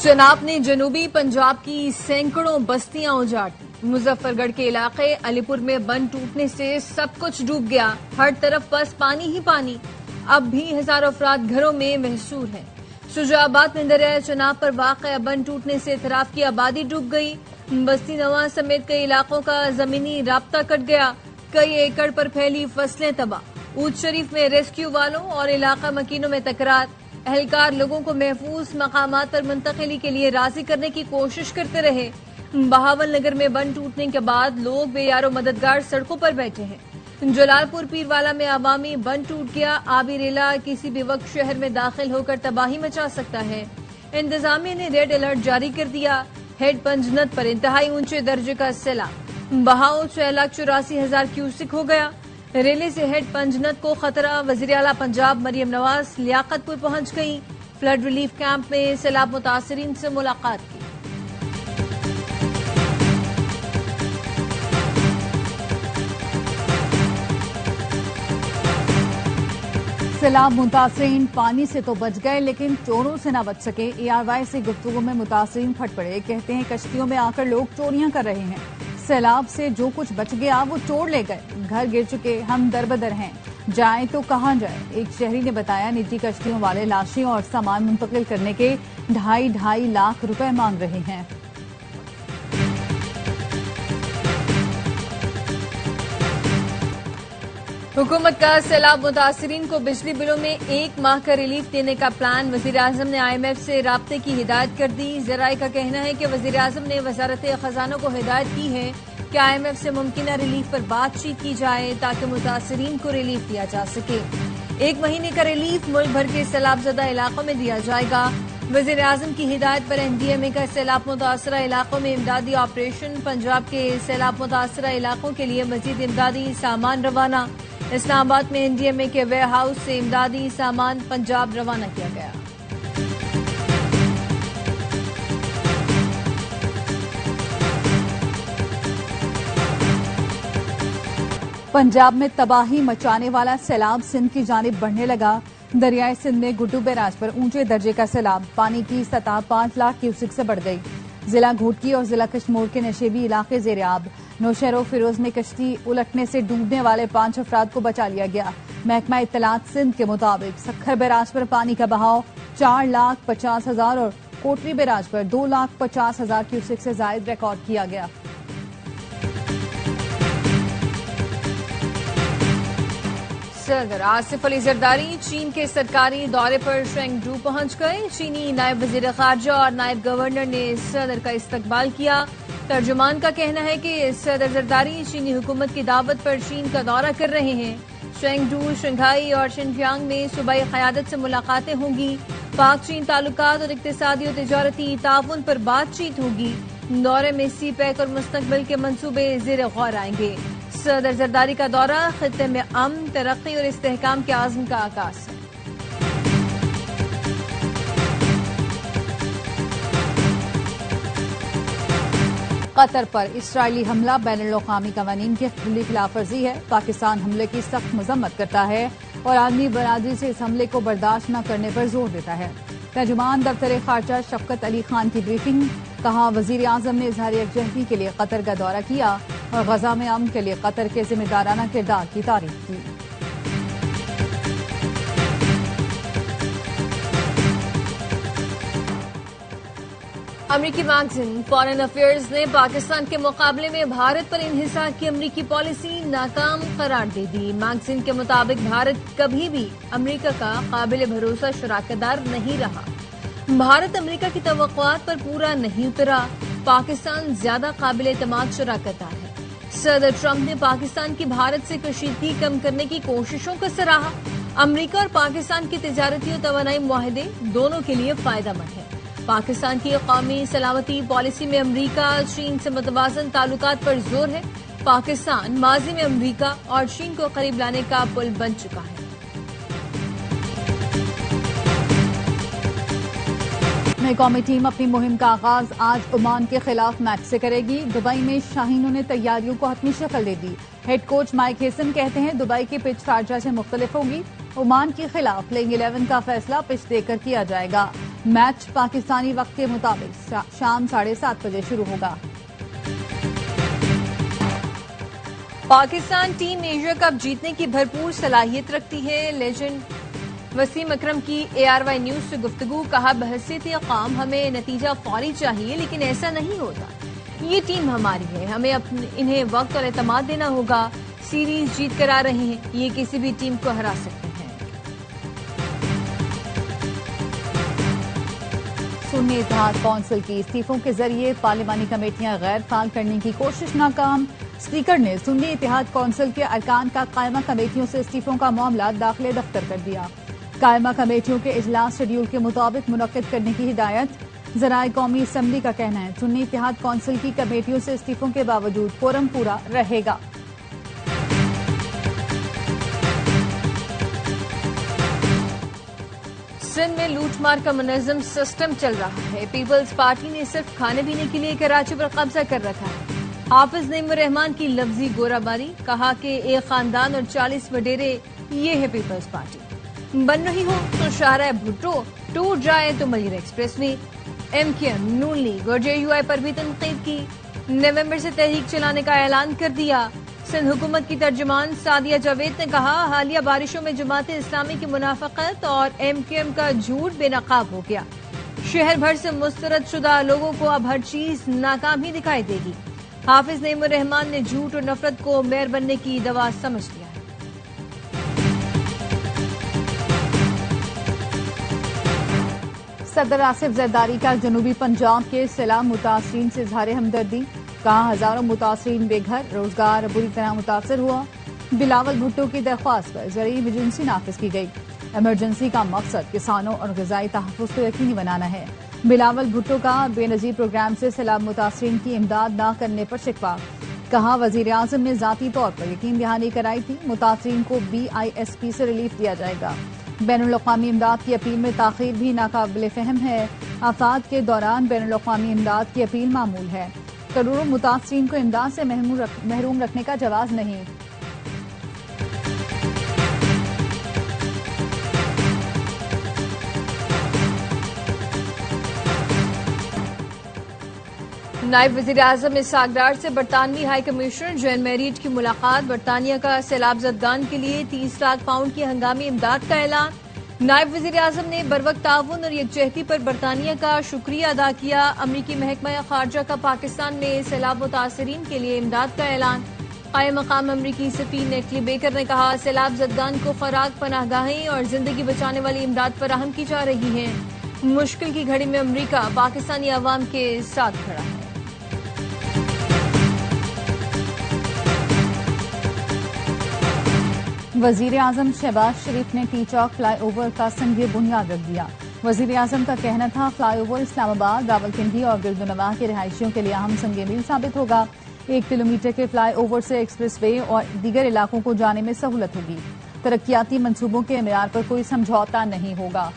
चनाब ने जनूबी पंजाब की सैकड़ों बस्तियां उजाड़ दी। मुजफ्फरगढ़ के इलाके अलीपुर में बंद टूटने से सब कुछ डूब गया। हर तरफ बस पानी ही पानी। अब भी हजारों अफराद घरों में महसूर हैं। शुजाबाद में दरिया चनाब पर वाक़या बंद टूटने से इतराफ की आबादी डूब गई। बस्ती नवाज समेत कई इलाकों का जमीनी राब्ता कट गया। कई एकड़ पर फैली फसलें तबाह। ऊद शरीफ में रेस्क्यू वालों और इलाका मकीनों में तकरार। एहलकार लोगों को महफूज मकामात पर मुंतकिली के लिए राजी करने की कोशिश करते रहे। बहावल नगर में बंद टूटने के बाद लोग बेयारो मददगार सड़कों पर बैठे हैं। जलालपुर पीरवाला में अवामी बंद टूट गया। आबी रेला किसी भी वक्त शहर में दाखिल होकर तबाही मचा सकता है। इंतजामिया ने रेड अलर्ट जारी कर दिया। हेड पंजनत पर इंतहाई ऊंचे दर्जे का सैलाब। बहाव 6,84,000 क्यूसिक हो गया। रेले से हेड पंजनत को खतरा। वजीर आला पंजाब मरियम नवाज लियाकतपुर पहुंच गई। फ्लड रिलीफ कैंप में सैलाब मुतासरीन से मुलाकात की। सैलाब मुतासरीन पानी से तो बच गए लेकिन चोरों से न बच सके। ARY से गुफ्तगू में मुतासरीन फट पड़े। कहते हैं कश्तियों में आकर लोग चोरियां कर रहे हैं। सैलाब से जो कुछ बच गया वो चोर ले गए। घर गिर चुके, हम दरबदर हैं, जाएं तो कहां जाएं। एक शहरी ने बताया निजी कश्तियों वाले लाशें और सामान मुंतकिल करने के 2.5 लाख रुपए मांग रहे हैं। हुकूमत का सैलाब मुतासरीन को बिजली बिलों में 1 माह का रिलीफ देने का प्लान। वजीर आजम ने IMF से राब्ते की हिदायत कर दी। जराये का कहना है कि वजीर आजम ने वजारत खजाना को हिदायत की है कि IMF से मुमकिन रिलीफ पर बातचीत की जाए ताकि मुतासरीन को रिलीफ दिया जा सके। 1 महीने का रिलीफ मुल्क भर के सैलाबजदा इलाकों में दिया जाएगा। वजीर आजम की हिदायत पर NDMA का सैलाब मुतासरा इलाकों में इमदादी ऑपरेशन। पंजाब के सैलाब मुतासरा इलाकों के लिए मजीद इमदादी सामान रवाना। इस्लामाबाद में NDMA के वेयर हाउस से इमदादी सामान पंजाब रवाना किया गया। पंजाब में तबाही मचाने वाला सैलाब सिंध की जानिब बढ़ने लगा। दरियाए सिंध में गुड्डू बैराज पर ऊंचे दर्जे का सैलाब। पानी की सतह 5 लाख क्यूसिक से बढ़ गई। जिला घोटकी और जिला कश्मोर के नशेबी इलाके जेर-आब। नौशहरों फिरोज में कश्ती उलटने से डूबने वाले 5 अफराद को बचा लिया गया। महकमा इत्तलात सिंध के मुताबिक सखर बैराज पर पानी का बहाव 4,50,000 और कोटरी बैराज पर 2,50,000 क्यूसिक से जायद रिकॉर्ड किया गया। सदर आसिफ अली जरदारी चीन के सरकारी दौरे पर शेंगडू पहुंच गए। चीनी नायब वजीर खारजा और नायब गवर्नर ने सदर का इस्तकबाल किया। तर्जुमान का कहना है कि सदर जरदारी चीनी हुकूमत की दावत पर चीन का दौरा कर रहे हैं। शेंगडू, शंघाई और शिनजियांग में सूबाई क़यादत से मुलाकातें होंगी। पाक चीन ताल्लुकात और इक़्तिसादी और तिजारती ताउन पर बातचीत होगी। दौरे में CPEC और मुस्तक़बिल के मंसूबे ज़ेर गौर आएंगे। सदर जरदारी का दौरा खित्ते में अमन, तरक्की और इस्तेहकाम के आज़म का आगाज है। कतर पर इसराइली हमला बैनुल-अक़वामी क़वानीन की खुली खिलाफवर्जी है। पाकिस्तान हमले की सख्त मजम्मत करता है और आलमी बरादरी से इस हमले को बर्दाश्त न करने पर जोर देता है। तर्जुमान दफ्तर खारजा शफकत अली खान की ब्रीफिंग। कहा वजीर आजम ने इज़हार यकजहती के लिए कतर का दौरा किया और गजा में अमन के लिए कतर के जिम्मेदाराना किरदार की तारीफ की। अमरीकी मैगजीन फॉरेन अफेयर्स ने पाकिस्तान के मुकाबले में भारत पर इन्हिसार की अमरीकी पॉलिसी नाकाम करार दे दी। मैगजीन के मुताबिक भारत कभी भी अमरीका का काबिल भरोसा शराकतदार नहीं रहा। भारत अमरीका की तवक्कुआत पर पूरा नहीं उतरा। पाकिस्तान ज्यादा काबिल एतमाद शराकतदार है। सदर ट्रंप ने पाकिस्तान की भारत से कशीदगी कम करने की कोशिशों को सराहा। अमरीका और पाकिस्तान के तिजारती और तवानाई मुआहदे दोनों के लिए फायदेमंद है। पाकिस्तान की कौमी सलामती पॉलिसी में अमरीका चीन से मुतवाज़न ताल्लुकात पर जोर है। पाकिस्तान माजी में अमरीका और चीन को करीब लाने का पुल बन चुका है। नई कौमी टीम अपनी मुहिम का आगाज आज ओमान के खिलाफ मैच से करेगी। दुबई में शाहीनों ने तैयारियों को हतमी शक्ल दे दी। हेड कोच माइक हेसन कहते हैं दुबई की पिच शारजा से मुख्तलिफ होगी। ओमान के खिलाफ प्लेइंग 11 का फैसला पिच देकर किया जाएगा। मैच पाकिस्तानी वक्त के मुताबिक शाम 7:30 बजे शुरू होगा। पाकिस्तान टीम एशिया कप जीतने की भरपूर सलाहियत रखती है। लेजेंड वसीम अकरम की ARY न्यूज से गुफ्तगू। कहा, बहसीत काम हमें नतीजा फौरी चाहिए, लेकिन ऐसा नहीं होता। ये टीम हमारी है, हमें इन्हें वक्त और एतमाद देना होगा। सीरीज जीत कर आ रहे हैं, ये किसी भी टीम को हरा सकते हैं। सुन्नी इत्तेहाद कौंसिल की इस्तीफों के जरिए पार्लिमानी कमेटियां गैर फाल करने की कोशिश नाकाम। स्पीकर ने सुन्नी इत्तेहाद कौंसिल के अरकान का कायमा कमेटियों से इस्तीफों का मामला दाखिले दफ्तर कर दिया। कायमा कमेटियों के इजलास शेड्यूल के मुताबिक मुनक्किद करने की हिदायत। ज़राए कौमी असम्बली का कहना है, सुन्नी इत्तेहाद कौंसिल की कमेटियों से इस्तीफों के बावजूद कोरम पूरा रहेगा। सिंध में लूटमार का मुनज़्ज़म सिस्टम चल रहा है। पीपल्स पार्टी ने सिर्फ खाने पीने के लिए कराची पर कब्जा कर रखा है। हाफिज नईमुर रहमान की लफ्जी गोराबारी। कहा कि एक खानदान और 40 वडेरे, ये है पीपल्स पार्टी। बन रही हो तो शाहराह भुट्टो, टूट जाए तो मलिर एक्सप्रेसवे। MKM, नून लीग और JUI पर भी तनकीद की। नवंबर से तहरीक चलाने का ऐलान कर दिया। सिंध हुकूमत की तर्जुमान सादिया जावेद ने कहा, हालिया बारिशों में जमात इस्लामी की मुनाफकत और MKM का झूठ बेनकाब हो गया। शहर भर से मुस्तरद शुदा लोगों को अब हर चीज नाकाम ही दिखाई देगी। हाफिज नईमुर रहमान ने झूठ और नफरत को मेयर बनने की दवा समझ लिया है। सदर आसिफ जरदारी का जनूबी पंजाब के सैलाब मुतासरीन से इजहार हमदर्दी। कहा, हजारों मुतासरीन बेघर, रोजगार बुरी तरह मुतासर हुआ। बिलावल भुट्टो की दरख्वास्त पर ज़रूरी इमरजेंसी नाफिज की गई। इमरजेंसी का मकसद किसानों और ग़िज़ाई तहफ़्फ़ुज़ को यकीनी बनाना है। बिलावल भुट्टो का बेनज़ीर प्रोग्राम से सैलाब मुतासरीन की इमदाद न करने पर शिकवा। कहा, वज़ीर आज़म ने ज़ाती तौर पर यकीन दहानी कराई थी, मुतासरीन को BISP से रिलीफ दिया जाएगा। बैनुल-अक़वामी इमदाद की अपील में ताख़ीर भी नाकाबिल फ़हम है। आफ़ात के दौरान बैनुल-अक़वामी इमदाद की अपील मामूल है। करोड़ों मुतासरीन को इमदाद से महरूम रखने का जवाब नहीं। नायब वज़ीर आज़म इसहाक़ डार से बरतानवी हाई कमिश्नर जॉन मैरिट की मुलाकात। बरतानिया का सैलाब ज़दगान के लिए 30 लाख पाउंड की हंगामी इमदाद का ऐलान। नायब वज़ीर आज़म ने बरवक्त ताउन और यकजहती पर बरतानिया का शुक्रिया अदा किया। अमरीकी महकमा खारजा का पाकिस्तान में सैलाब मुतासरीन के लिए इमदाद का ऐलान। कायम मकाम अमरीकी सफ़ीर नेटली बेकर ने कहा, सैलाब ज़दगान को ख़ुराक, पनाहगाहें और जिंदगी बचाने वाली इमदाद फराहम की जा रही है। मुश्किल की घड़ी में अमरीका पाकिस्तानी अवाम के साथ खड़ा है। वज़ीर आज़म शहबाज शरीफ ने टी चौक फ्लाईओवर का संग बुनियाद रख दिया। वज़ीर आज़म का कहना था, फ्लाईओवर इस्लामाबाद, रावलपिंडी और गिरदुनवाह के रिहायशियों के लिए अहम संग मील साबित होगा। 1 किलोमीटर के फ्लाईओवर से एक्सप्रेसवे और दीगर इलाकों को जाने में सहूलत होगी। तरक्याती मंसूबों के मेयार पर कोई समझौता नहीं होगा।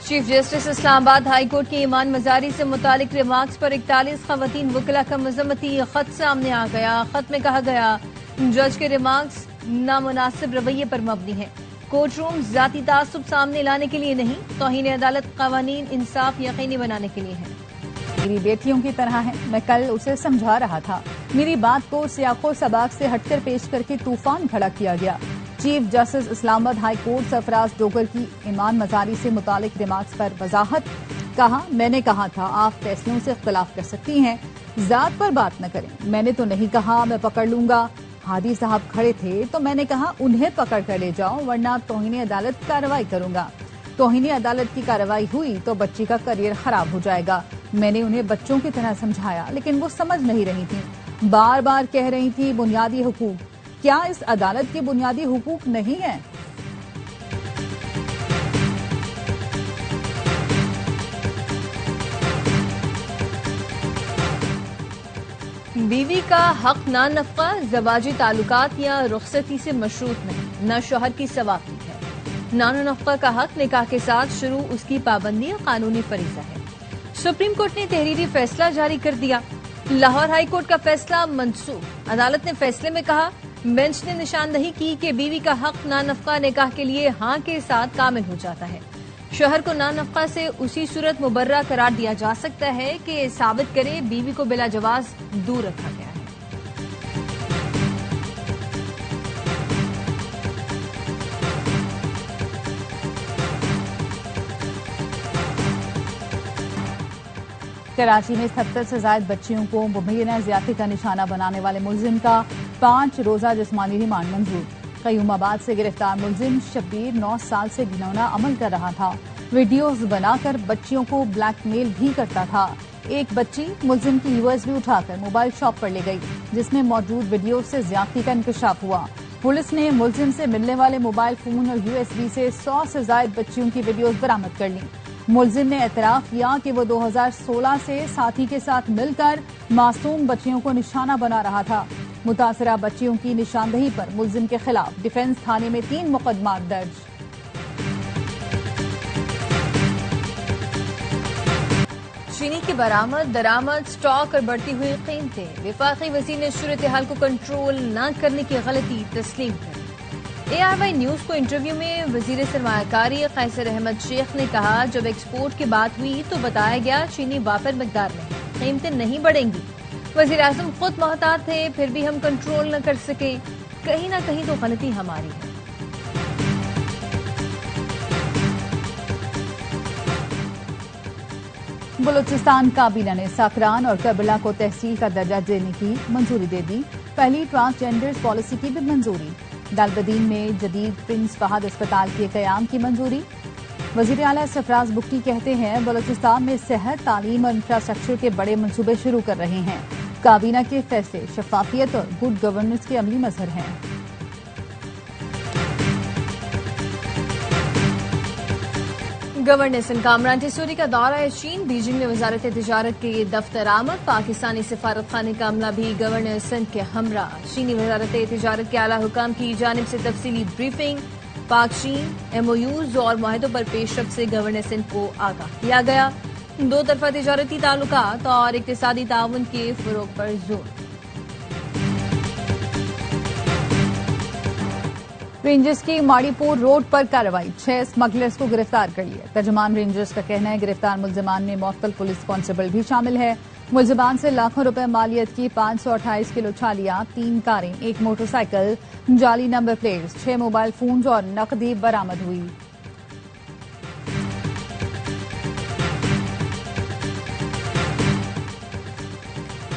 Chief justice Islamabad high court की ईमान मजारी से मुतालिक रिमार्क्स पर 41 खवातीन वकला का मजम्मती खत सामने आ गया। खत में कहा गया, जज के रिमार्क्स नामुनासिब रवैये पर मबनी है। कोर्ट रूम जाती तासुब सामने लाने के लिए नहीं, तौहीन अदालत कानून इंसाफ यकीनी बनाने के लिए है। मेरी बेटियों की तरह है, मैं कल उसे समझा रहा था। मेरी बात को सियाको सबाक से हटकर पेश करके तूफान खड़ा किया गया। Chief justice Islamabad high court Sarfaraz Dogar की ईमान मजारी से मुतालिक रिमार्क्स पर वजाहत। कहा, मैंने कहा था आप फैसलों से इख्तलाफ कर सकती हैं, जात पर बात न करें। मैंने तो नहीं कहा मैं पकड़ लूंगा। हादी साहब खड़े थे तो मैंने कहा उन्हें पकड़ कर ले जाओ, वरना तौहीन अदालत कार्रवाई करूंगा। तौहीन अदालत की कार्रवाई हुई तो बच्ची का करियर खराब हो जाएगा। मैंने उन्हें बच्चों की तरह समझाया, लेकिन वो समझ नहीं रही थी। बार बार कह रही थी बुनियादी हुकूक। क्या इस अदालत के बुनियादी हुकूक नहीं है? बीवी का हक ना नफका, ज़वाजी ताल्लुकात या रुखसती से मशरूत नहीं, न शोहर की सवाकी है। नानो नफका का हक निकाह के साथ शुरू, उसकी पाबंदी कानूनी फरीजा है। सुप्रीम कोर्ट ने तहरीरी फैसला जारी कर दिया। लाहौर हाई कोर्ट का फैसला मंसूख। अदालत ने फैसले में कहा, बेंच ने निशानदही की कि बीवी का हक नानफका निकाह के लिए हाँ के साथ कामिल हो जाता है। शोहर को नानफका से उसी सूरत मुबर्रा करार दिया जा सकता है कि साबित करे बीवी को बिला जवाज दूर रखा गया है। कराची में 70 से ज्यादा बच्चियों को मुबैना ज्यादती का निशाना बनाने वाले मुलजिम का 5 रोजा जिस्मानी रिमांड मंजूर। कयूमाबाद से गिरफ्तार मुलजिम शब्बीर 9 साल से घिनौना अमल कर रहा था। वीडियोस बनाकर बच्चियों को ब्लैकमेल भी करता था। एक बच्ची मुलजिम की यूएसबी उठाकर मोबाइल शॉप पर ले गई, जिसमें मौजूद वीडियो से ज्यादती का इंकशाफ हुआ। पुलिस ने मुलजिम से मिलने वाले मोबाइल फोन और यूएसबी से 100 से ज्यादा बच्चियों की वीडियोस बरामद कर ली। मुलजिम ने एतराफ किया कि वो 2016 से साथी के साथ मिलकर मासूम बच्चियों को निशाना बना रहा था। मुतासरा बच्चियों की निशानदही पर मुलजिम के खिलाफ डिफेंस थाने में 3 मुकदमा दर्ज। चीनी की बरामद, दरामद, स्टॉक और बढ़ती हुई कीमतें। वफाकी वजीर ने सूरत हाल को कंट्रोल न करने की गलती तस्लीम कर। ARY न्यूज को इंटरव्यू में वजीर सरमायाकारी कैसर अहमद शेख ने कहा, जब एक्सपोर्ट की बात हुई तो बताया गया चीनी वाफिर मिकदार में है, कीमतें नहीं बढ़ेंगी। वजीर आजम खुद मोहतात थे, फिर भी हम कंट्रोल न कर सके। कहीं ना कहीं तो गलती हमारी है। बलूचिस्तान काबीना ने साकरान और करबला को तहसील का दर्जा देने की मंजूरी दे दी। पहली ट्रांसजेंडर्स पॉलिसी की भी मंजूरी। दालबदीन में जदीद प्रिंस फहद अस्पताल के कयाम की मंजूरी। वजीर आला सरफराज बुख्ती कहते हैं, बलूचिस्तान में सेहत, तालीम और इंफ्रास्ट्रक्चर के बड़े मंसूबे शुरू कर रहे हैं। काबीना के फैसले शफाफियत और गुड गवर्नेंस के अमली मजहर हैं। गवर्नर सिंध कामरान टिसोरी का दौरा है चीन। बीजिंग में वजारत तिजारत के दफ्तर आमद। पाकिस्तानी सिफारत खाने का अमला भी गवर्नर सिंध के हमरा। चीनी वजारत तिजारत के आला हुकाम की जानिब से तफसीली ब्रीफिंग। पाक चीन MOUs और मुआहदों पर पेशरफ्त से गवर्नर सिंध को आगाह किया गया। 2 तरफा तिजारती ताल्लुकात और इक्तिसादी ताउन के फरोग पर जोर। रेंजर्स की माड़ीपुर रोड पर कार्रवाई, 6 स्मगलर्स को गिरफ्तार कर लिया। तर्जुमान रेंजर्स का कहना है, गिरफ्तार मुलजमान में मुअत्तल पुलिस कांस्टेबल भी शामिल है। मुलजमान से लाखों रुपए मालियत की 528 किलो छालियां, 3 कारें, 1 मोटरसाइकिल, जाली नंबर प्लेट्स, 6 मोबाइल फोन और नकदी बरामद हुई।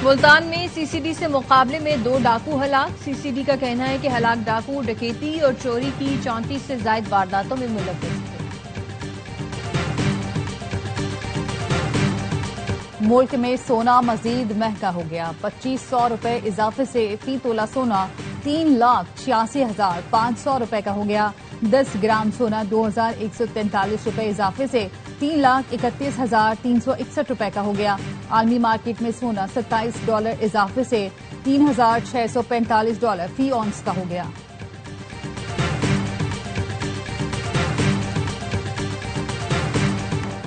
मुल्तान में CCD से मुकाबले में 2 डाकू हलाक। CCD का कहना है कि हलाक डाकू डकैती और चोरी की 34 से ज्यादा वारदातों में मुलव्वस थे। मुल्क में सोना मजीद महंगा हो गया। 2500 रुपए इजाफे से फी तोला सोना 3,86,500 रुपए का हो गया। 10 ग्राम सोना 2,143 रुपए इजाफे से $3,31,361 रुपए का हो गया। आलमी मार्केट में सोना $27 इजाफे से $3,645 फी ऑन्स का हो गया।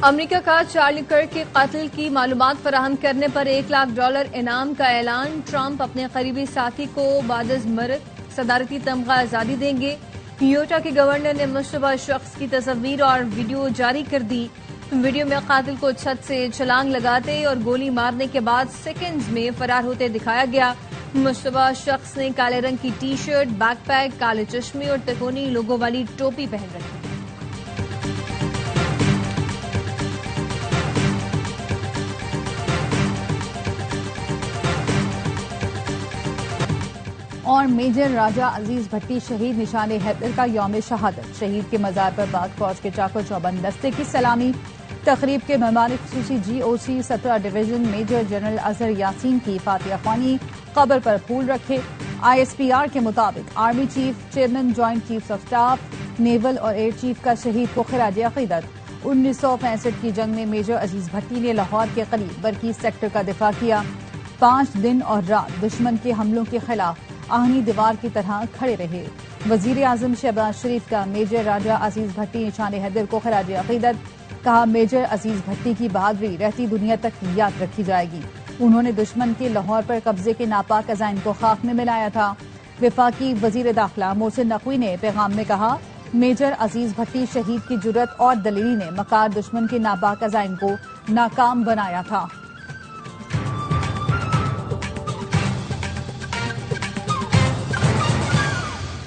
अमेरिका का चार्ली कर्क के कत्ल की मालूमात फराहम करने पर $1 लाख इनाम का ऐलान। ट्रंप अपने करीबी साथी को बादज मरद सदारती तमगा आजादी देंगे। यूटा के गवर्नर ने मुश्तबा शख्स की तस्वीर और वीडियो जारी कर दी। वीडियो में कातिल को छत से छलांग लगाते और गोली मारने के बाद सेकंड्स में फरार होते दिखाया गया। मुश्तबा शख्स ने काले रंग की टी-शर्ट, बैकपैक, काले चश्मे और तकोनी लोगों वाली टोपी पहन रखी। और मेजर राजा अजीज भट्टी शहीद निशान हैदर का यौम शहादत। शहीद के मजार पर पाक फौज के चाको चौबंद दस्ते की सलामी। तकरीब के मेहमान खुसूसी GOC 17 division major general Azhar Yasin की फातिहा ख्वानी। कब्र पर फूल रखे। ISPR के मुताबिक army chief, chairman joint chief of staff, naval और एयर चीफ का शहीद को खिराज अकीदत। 1965 की जंग में मेजर अजीज भट्टी ने लाहौर के करीब बरकी सेक्टर का दिफा किया। 5 दिन और रात दुश्मन के हमलों के खिलाफ आहनी दीवार की तरह खड़े रहे। वजीर आजम शहबाज शरीफ का मेजर राजा अजीज भट्टी निशान हैदर को खिराज अकीदत। कहा, मेजर अजीज भट्टी की बहादुरी रहती दुनिया तक याद रखी जाएगी। उन्होंने दुश्मन के लाहौर पर कब्जे के नापाक अजाइन को खाक में मिलाया था। वफाकी वजीर दाखिला मोहसिन नकवी ने पैगाम में कहा, मेजर अजीज भट्टी शहीद की जुर्रत और दलेरी ने मकार दुश्मन के नापाक अज़ाइम को नाकाम बनाया था।